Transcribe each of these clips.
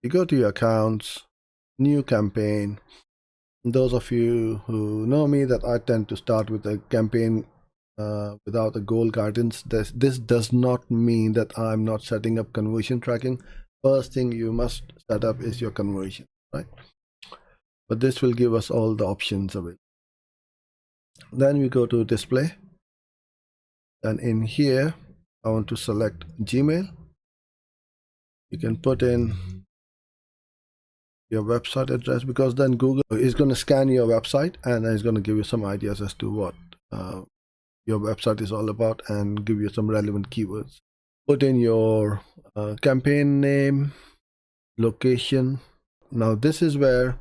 You go to your accounts, new campaign. Those of you who know me, that I tend to start with a campaign without a goal guidance. This does not mean that I'm not setting up conversion tracking. First thing you must set up is your conversion, right? But this will give us all the options available. Then we go to display. And in here, I want to select Gmail. You can put in your website address, because then Google is going to scan your website and it's going to give you some ideas as to what your website is all about and give you some relevant keywords. Put in your campaign name, location. Now this is where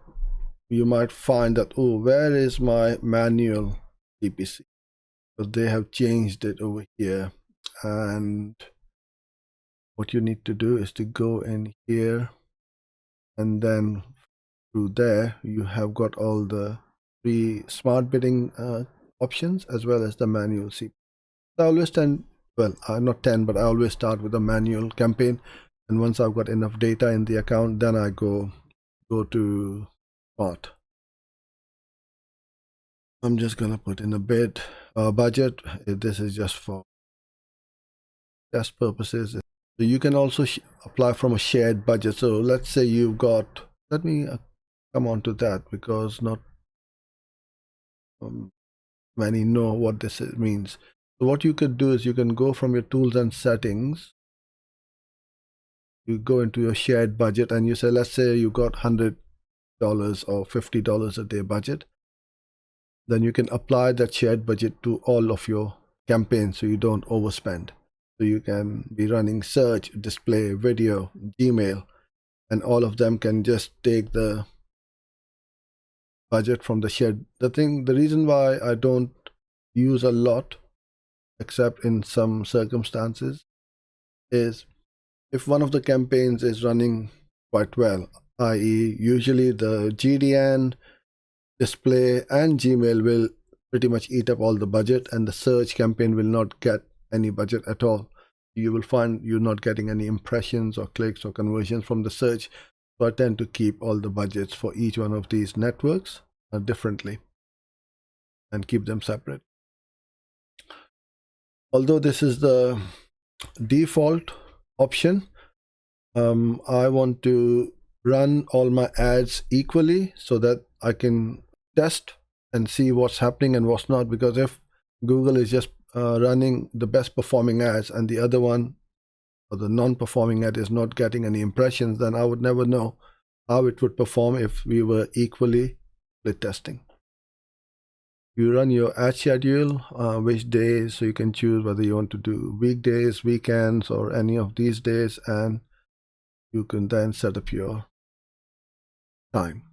you might find that, oh, where is my manual CPC? Because they have changed it over here. And what you need to do is to go in here, and then through there you have got all the free smart bidding options as well as the manual CPC. I always I always start with a manual campaign, and once I've got enough data in the account, then I go to smart. I'm just gonna put in a bid budget. This is just for test purposes. So you can also apply from a shared budget. So let's say you've got, let me come on to that, because not many know what this means. So what you could do is you can go from your tools and settings. You go into your shared budget and you say, let's say you got $100 or $50 a day budget. Then you can apply that shared budget to all of your campaigns so you don't overspend. So you can be running search, display, video, Gmail, and all of them can just take the budget from the shared. The reason why I don't use a lot, except in some circumstances, is if one of the campaigns is running quite well, i.e. usually the GDN, display and Gmail will pretty much eat up all the budget, and the search campaign will not get any budget at all. You will find you're not getting any impressions or clicks or conversions from the search. So I tend to keep all the budgets for each one of these networks differently and keep them separate. Although this is the default option, I want to run all my ads equally so that I can test and see what's happening and what's not. Because if Google is just running the best performing ads and the other one, or the non-performing ad, is not getting any impressions, then I would never know how it would perform if we were equally split testing. You run your ad schedule, which days, so you can choose whether you want to do weekdays, weekends, or any of these days, and you can then set up your time.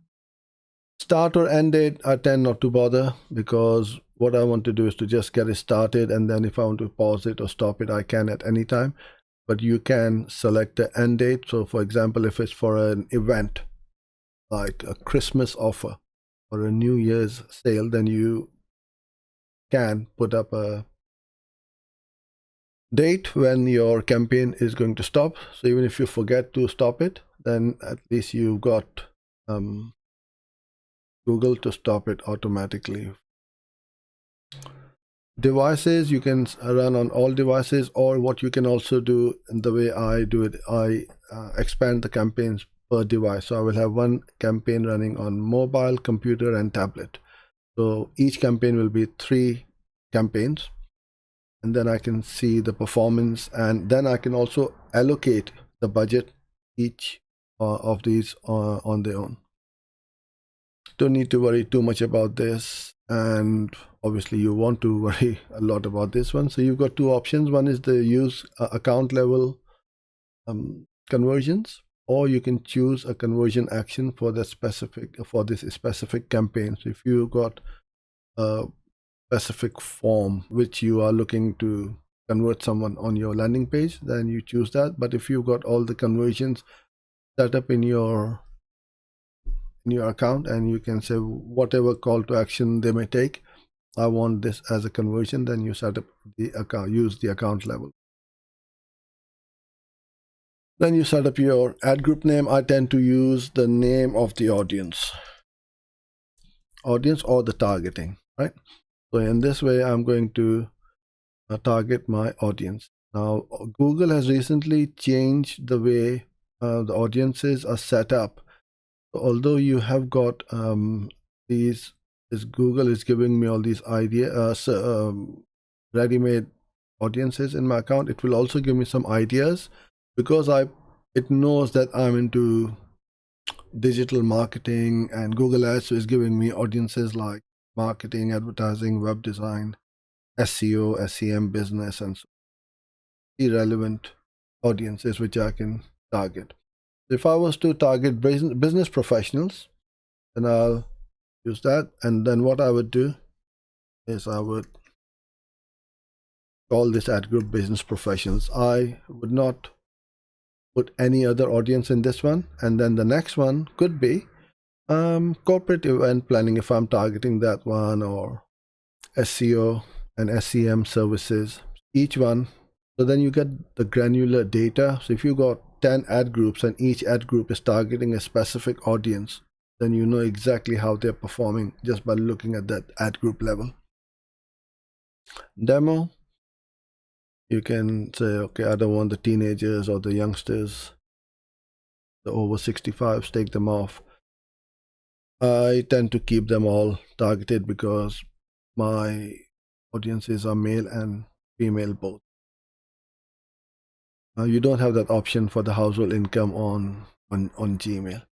Start or end date, I tend not to bother, because what I want to do is to just get it started, and then if I want to pause it or stop it, I can at any time. But you can select the end date. So for example, if it's for an event like a Christmas offer or a New Year's sale, then you can put up a date when your campaign is going to stop. So even if you forget to stop it, then at least you've got Google to stop it automatically. Devices, you can run on all devices, or what you can also do, in the way I do it, I expand the campaigns per device. So I will have one campaign running on mobile, computer, and tablet. So each campaign will be 3 campaigns, and then I can see the performance, and then I can also allocate the budget each of these on their own. Don't need to worry too much about this, and obviously you want to worry a lot about this one. So you've got 2 options. One is the use account level conversions, or you can choose a conversion action for this specific campaign. So if you've got a specific form which you are looking to convert someone on your landing page, then you choose that. But if you've got all the conversions set up in your account, and you can say whatever call to action they may take, I want this as a conversion, then you set up the account, use the account level. Then you set up your ad group name. I tend to use the name of the audience or the targeting, right? So in this way, I'm going to target my audience. Now, Google has recently changed the way the audiences are set up. Although you have got Google is giving me all these ready-made audiences in my account. It will also give me some ideas because it knows that I'm into digital marketing, and Google Ads is giving me audiences like marketing, advertising, web design, SEO, SEM, business, and so irrelevant audiences which I can target. If I was to target business professionals, then I'll use that. And then what I would do is I would call this ad group business professionals. I would not put any other audience in this one. And then the next one could be corporate event planning if I'm targeting that one, or SEO and SEM services, each one. So then you get the granular data. So if you got 10 ad groups and each ad group is targeting a specific audience, then you know exactly how they're performing just by looking at that ad group level. Demo, you can say, okay, I don't want the teenagers or the youngsters, the over 65s, take them off. I tend to keep them all targeted because my audiences are male and female both. You don't have that option for the household income on Gmail.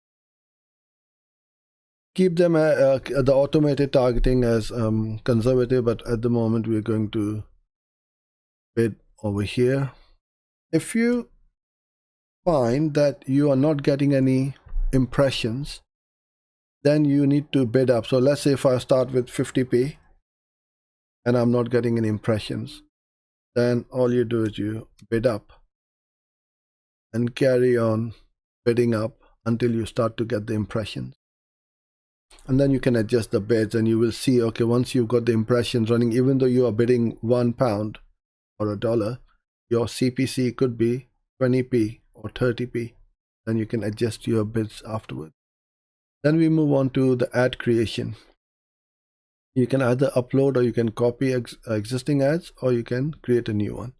Keep them the automated targeting as conservative, but at the moment we're going to bid over here. If you find that you are not getting any impressions, then you need to bid up. So let's say if I start with 50p and I'm not getting any impressions, then all you do is you bid up and carry on bidding up until you start to get the impressions. And then you can adjust the bids and you will see, okay, once you've got the impressions running, even though you are bidding £1 or $1, your CPC could be 20p or 30p. Then you can adjust your bids afterwards. Then we move on to the ad creation. You can either upload or you can copy existing ads, or you can create a new one.